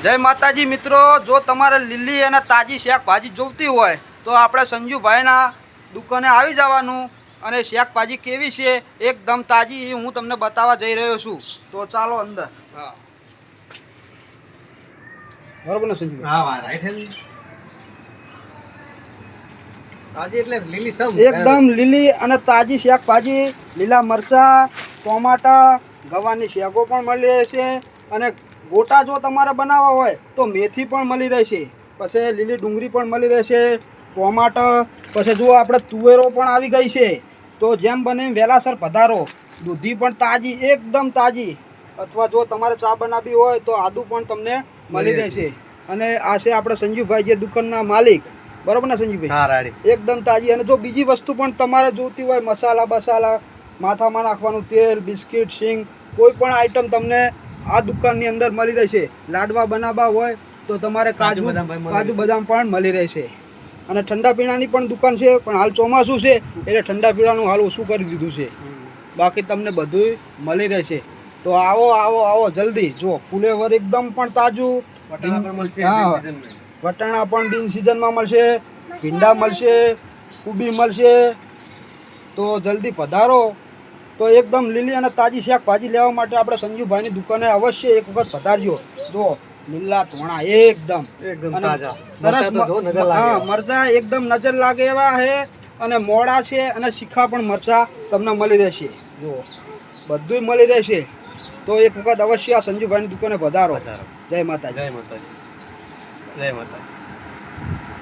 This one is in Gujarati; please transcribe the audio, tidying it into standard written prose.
જય માતાજી મિત્રો, જો તમારે લીલી અને તાજી શાકભાજી જોઈતી હોય તો આપણે સંજુભાઈના દુકાને આવી જવાનું અને શાકભાજી કેવી છે એકદમ તાજી હું તમને બતાવવા જઈ રહ્યો છું. તો ચાલો અંદર. હા બરોબર ને સંજુભાઈ? હા વા રાઈટ. તાજી એટલે લીલી સમ એકદમ લીલી અને તાજી શાકભાજી, લીલા મરચા, ટોમાટા, ગવાની શેકો પણ મળી રહેશે અને ગોટા જો તમારે બનાવવા હોય તો મેથી પણ મળી રહેશે, પછી લીલી ડુંગળી પણ મળી રહેશે, ટોમાટર, પછી જો આપણે તુવેરો પણ આવી ગઈ છે. તો જેમ બને એમ વહેલાસર પધારો. દૂધી પણ તાજી, એકદમ તાજી. અથવા જો તમારે ચા બનાવવી હોય તો આદુ પણ તમને મળી રહેશે. અને આ છે આપણે સંજુભાઈ જે દુકાનના માલિક, બરોબર ને સંજુભાઈ? હા રાડી. એકદમ તાજી. અને જો બીજી વસ્તુ પણ તમારે જોતી હોય, મસાલા બસાલા, માથામાં નાખવાનું તેલ, બિસ્કિટ, સિંગ, કોઈ પણ આઈટમ તમને આ દુકાનની અંદર મળી રહેશે. લાડવા બનાવવા હોય તો તમારે કાજુ બદામ પણ મળી રહેશે. અને ઠંડા પીણાની પણ દુકાન છે, પણ હાલ ચોમાસું છે એટલે ઠંડા પીણાનું હાલ ઓછું કરી દીધું છે. બાકી તમને બધું મળી રહેશે. તો આવો આવો આવો જલ્દી. જો ફુલેવર એકદમ પણ તાજું. વટાણા પણ બિન સિઝનમાં મળશે, ભીંડા મળશે, કુબી મળશે. તો જલ્દી પધારો. તો એકદમ લીલી અને તાજી શાકભાજી લેવા માટે આપણે સંજુભાઈની દુકાને અવશ્ય એક વખત પધારજો. જો લીલા ધોણા એકદમ સરસ મરચા એકદમ નજર લાગે એવા છે અને મોડા છે અને શીખા પણ મરચા તમને મળી રહેશે. જો બધું મળી રહેશે. તો એક વખત અવશ્ય આ સંજુભાઈની દુકાને પધારો. જય માતાજી. જય માતાજી. જય માતાજી.